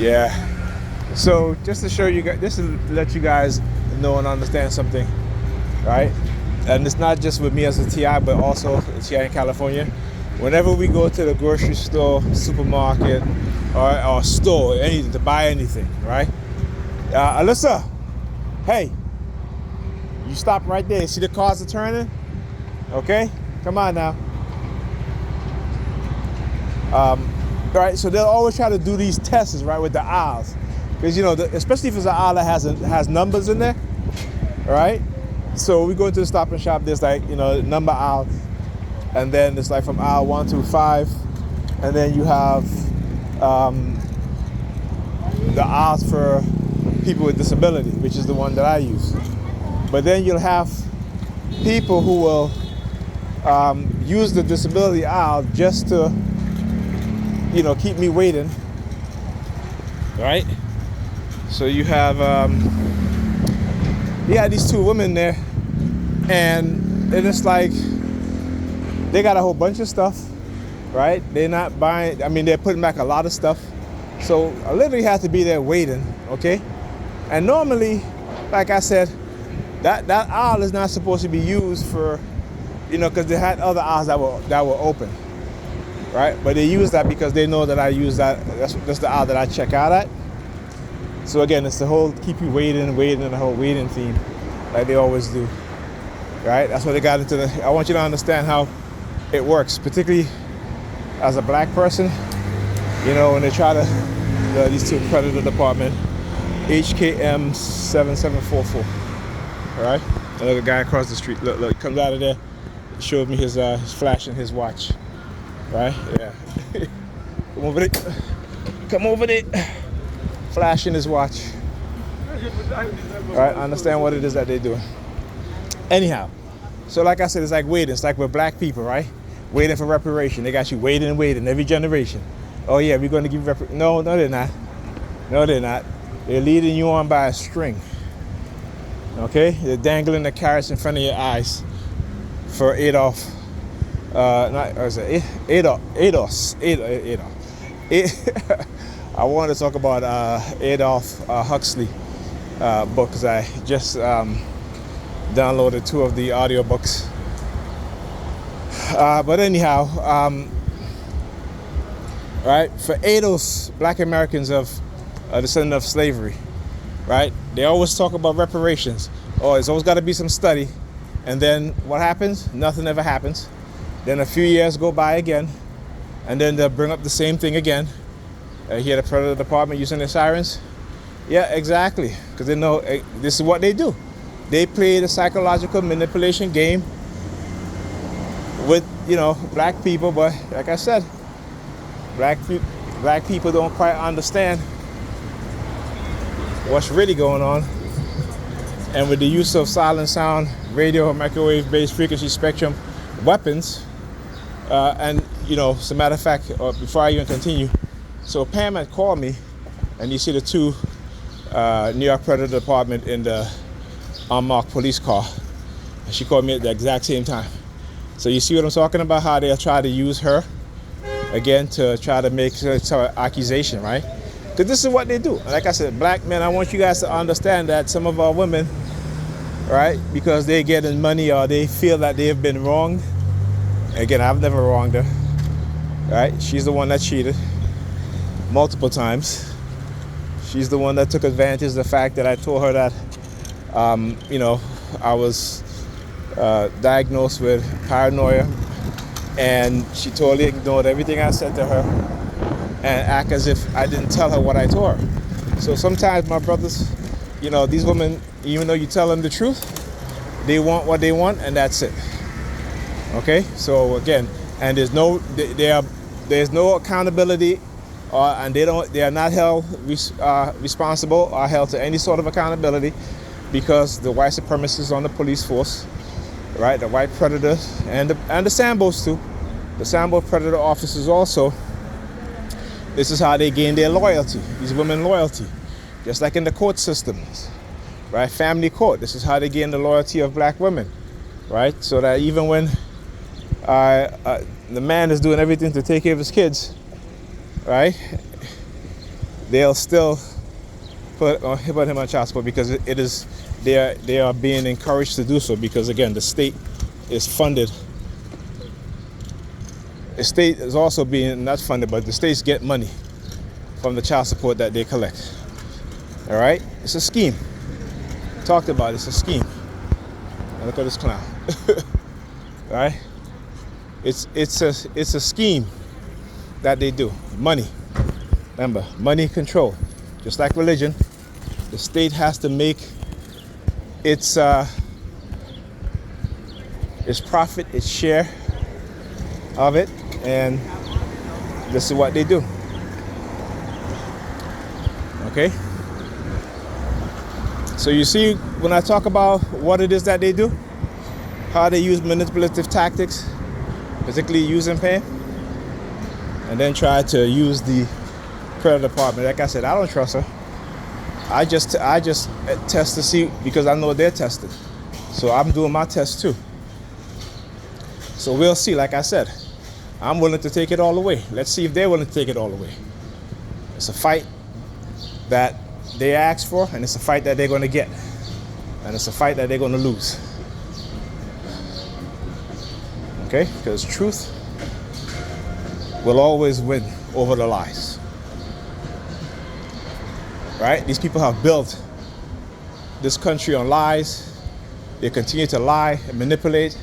Yeah. So just to show you guys, just to let you guys know and understand something, right? And it's not just with me as a TI, but also a TI in California. Whenever we go to the grocery store, supermarket, or store, anything to buy anything, right? Alyssa, hey, you stop right there. See the cars are turning? Okay, come on now. Right, so they'll always try to do these tests, right, with the aisles, because you know, especially if it's an aisle that has numbers in there, right? So we go into the Stop and Shop. There's like, you know, number aisle, and then it's like from aisle 1 through 5, and then you have the aisles for people with disability, which is the one that I use. But then you'll have people who will use the disability aisle just to, you know, keep me waiting, right? So you have these two women there, and it's like they got a whole bunch of stuff, right? They're not buying, I mean, they're putting back a lot of stuff. So I literally have to be there waiting, okay? And normally, like I said, that aisle is not supposed to be used for, you know, because they had other aisles that were open, right? But they use that because they know that I use that. That's the aisle that I check out at. So again, it's the whole keep you waiting, and the whole waiting theme, like they always do, right? That's what they got into. I want you to understand how it works, particularly as a black person. You know, when they try to these two Predator Department, HKM 7744. All right, another guy across the street. Look, comes out of there. Showed me his flashing his watch. Right? Yeah. Come over there. Come over there. Flashing his watch. All right. Understand what it is that they're doing. Anyhow, so like I said, it's like waiting. It's like with black people, right? Waiting for reparation. They got you waiting every generation. Oh yeah, we're going to give you reparation. No, they're not. No, they're not. They're leading you on by a string. Okay? They're dangling the carrots in front of your eyes for Adolf. Adolf. I wanted to talk about Adolf Huxley book, because I just downloaded 2 of the audiobooks. But anyhow, right, for ADOS, black Americans of descendant of slavery, right? They always talk about reparations. Oh, there's always got to be some study. And then what happens? Nothing ever happens. Then a few years go by again, and then they'll bring up the same thing again. Hear the Predator Department using their sirens? Yeah, exactly, because they know this is what they do. They play the psychological manipulation game with, you know, black people, but like I said, black people don't quite understand what's really going on. And with the use of silent sound, radio or microwave-based frequency spectrum weapons, and you know, as a matter of fact, before I even continue, so Pam had called me, and you see the 2 New York Predator Department in the unmarked police car, and she called me at the exact same time. So you see what I'm talking about? How they'll try to use her again to try to make some accusation, right? Because this is what they do. Like I said, black men, I want you guys to understand that some of our women, right, because they're getting money or they feel that they have been wronged. Again, I've never wronged her, right? She's the one that cheated multiple times. She's the one that took advantage of the fact that I told her that, you know, I was diagnosed with paranoia, and she totally ignored everything I said to her and act as if I didn't tell her what I told her. So sometimes, my brothers, you know, these women, even though you tell them the truth, they want what they want, and that's it. Okay, so again, and there's no accountability, and they are not held responsible or held to any sort of accountability, because the white supremacists on the police force, right, the white predators, and the Sambos too, the Sambo predator officers also. This is how they gain their loyalty, these women loyalty, just like in the court systems, right? Family court. This is how they gain the loyalty of black women, right? So that even when the man is doing everything to take care of his kids, right, they'll still put him on child support because it is they are being encouraged to do so because again the state is funded. The state is also being not funded, but the states get money from the child support that they collect. All right, it's a scheme. Talked about it. It's a scheme. Now look at this clown. All right, it's a scheme that they do. Money. Remember, money control. Just like religion, the state has to make its profit, its share of it, and this is what they do. Okay? So you see, when I talk about what it is that they do, how they use manipulative tactics, particularly using pain, and then try to use the credit department. Like I said, I don't trust her. I just test to see because I know they're tested. So I'm doing my test too. So we'll see. Like I said, I'm willing to take it all the way. Let's see if they're willing to take it all the way. It's a fight that they asked for, and it's a fight that they're going to get. And it's a fight that they're going to lose. Okay? Because truth will always win over the lies. Right? These people have built this country on lies. They continue to lie and manipulate.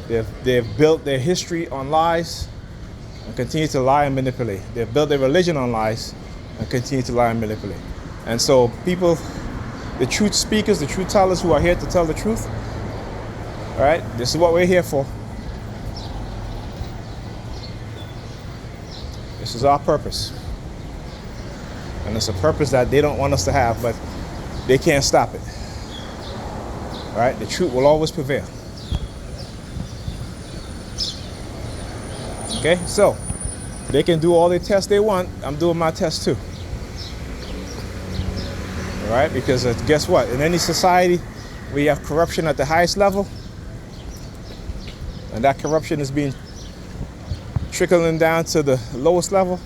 They've built their history on lies and continue to lie and manipulate. They've built their religion on lies and continue to lie and manipulate. And so people, the truth speakers, the truth tellers who are here to tell the truth, all right, this is what we're here for. This is our purpose. And it's a purpose that they don't want us to have, but they can't stop it. All right, the truth will always prevail. Okay, so they can do all the tests they want. I'm doing my test too. All right, because guess what? In any society, we have corruption at the highest level, and that corruption is being trickling down to the lowest level,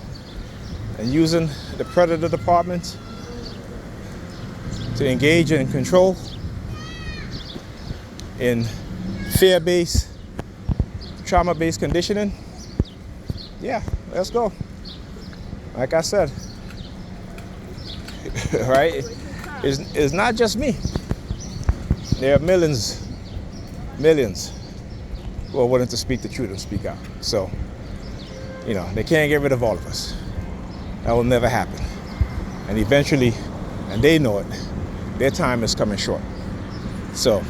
and using the predator department to engage in control, in fear-based, trauma-based conditioning. Yeah, let's go. Like I said, right? It's not just me. There are millions who are willing to speak the truth and speak out. So, you know, they can't get rid of all of us. That will never happen. And eventually, and they know it, their time is coming short. So,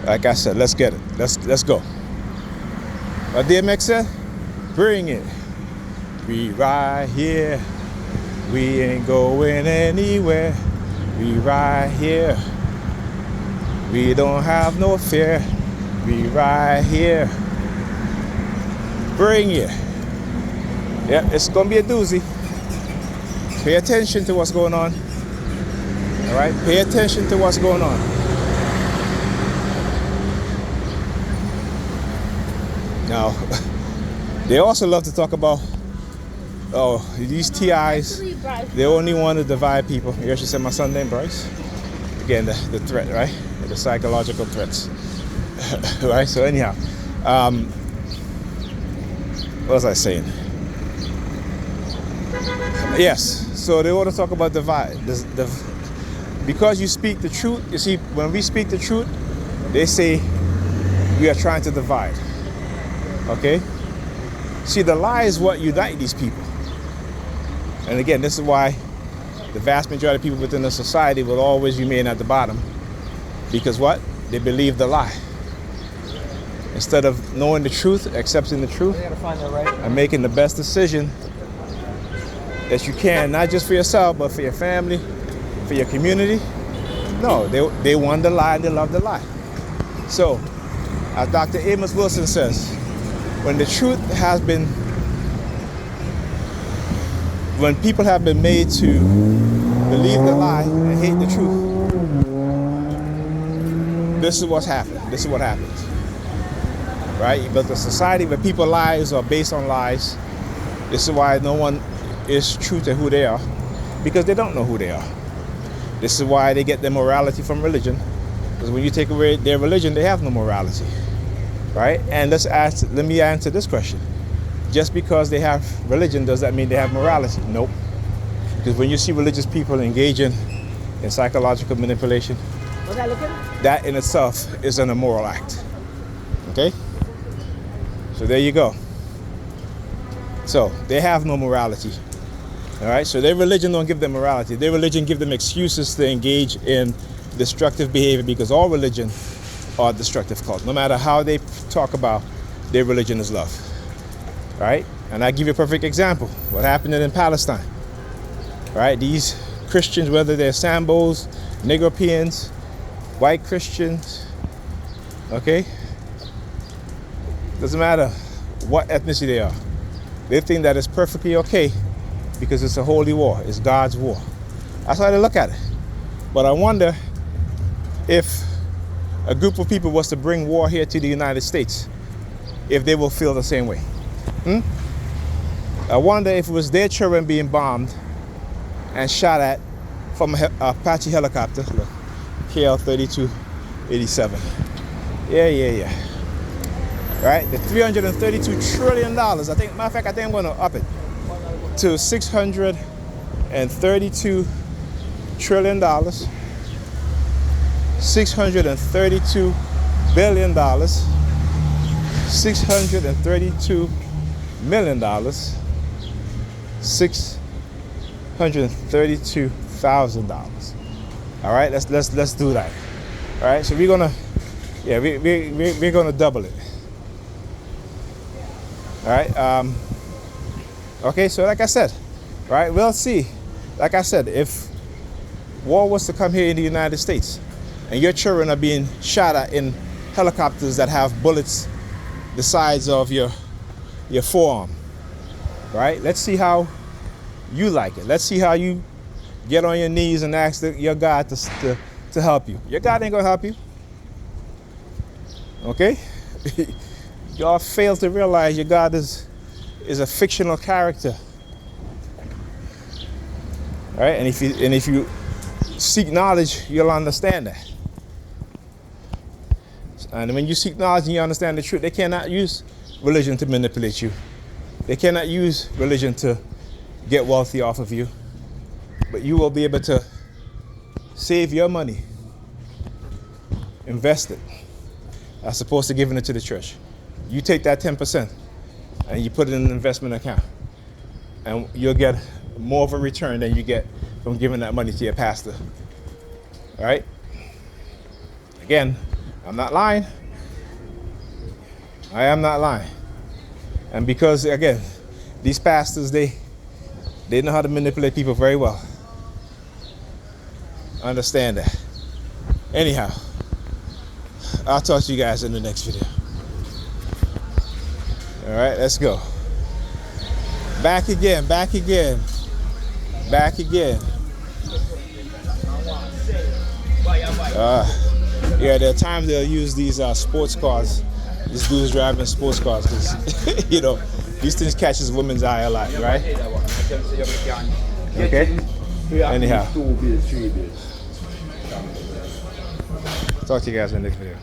like I said, let's get it. Let's go. What DMX said? Bring it. We right here. We ain't going anywhere. We right here. We don't have no fear. We right here. Bring it. Yeah, it's gonna be a doozy. Pay attention to what's going on. All right, pay attention to what's going on. Now, they also love to talk about, oh, these TIs, they only want to divide people. You actually said my son named Bryce. Again, the threat, right? The psychological threats. Right, so anyhow, what was I saying? Yes, so they want to talk about divide. Because you speak the truth, you see, when we speak the truth, they say we are trying to divide. Okay? See, the lie is what unite these people. And again, this is why the vast majority of people within the society will always remain at the bottom. Because what? They believe the lie. Instead of knowing the truth, accepting the truth, and making the best decision that you can, not just for yourself, but for your family, for your community. No, they want the lie and they love the lie. So, as Dr. Amos Wilson says, when the truth has been, when people have been made to believe the lie and hate the truth, this is what's happened. This is what happens. Right? You built a society where people's lives are based on lies. This is why no one is true to who they are, because they don't know who they are. This is why they get their morality from religion, because when you take away their religion, they have no morality, right? And let me answer this question. Just because they have religion, does that mean they have morality? Nope. Because when you see religious people engaging in psychological manipulation, that in itself is an immoral act. Okay? So there you go. So they have no morality. All right? So their religion don't give them morality. Their religion give them excuses to engage in destructive behavior, because all religion are destructive cults. No matter how they talk about their religion is love. Right? And I give you a perfect example. What happened in Palestine. Right? These Christians, whether they're Sambos, Negropeans, white Christians, okay? Doesn't matter what ethnicity they are. They think that it's perfectly okay because it's a holy war. It's God's war. That's how they look at it. But I wonder if a group of people was to bring war here to the United States, if they will feel the same way. I wonder if it was their children being bombed and shot at from a Apache helicopter. Look, KL-3287. Yeah. Right? The $332 trillion. Matter of fact, I think I'm going to up it to $632 trillion. $632 billion. $632 million. $632,000. All right, let's do that. All right, so we're gonna double it. All right. Okay, so like I said, right, we'll see. Like I said, if war was to come here in the United States, and your children are being shot at in helicopters that have bullets the size of your forearm, right? Let's see how you like it. Let's see how you get on your knees and ask your God to help you. Your God ain't gonna help you. Okay? Y'all fail to realize your God is a fictional character. All right? And if you seek knowledge, you'll understand that. And when you seek knowledge and you understand the truth, they cannot use religion to manipulate you. They cannot use religion to get wealthy off of you. But you will be able to save your money, invest it, as opposed to giving it to the church. You take that 10% and you put it in an investment account, and you'll get more of a return than you get from giving that money to your pastor. All right? Again, I'm not lying. I am not lying. And because, again, these pastors, they know how to manipulate people very well. Understand that. Anyhow, I'll talk to you guys in the next video. All right, let's go. Back again. Yeah, there are times they'll use these sports cars. These dudes driving sports cars because, you know, these things catches women's eye a lot, right? Okay? Anyhow. Talk to you guys in the next video.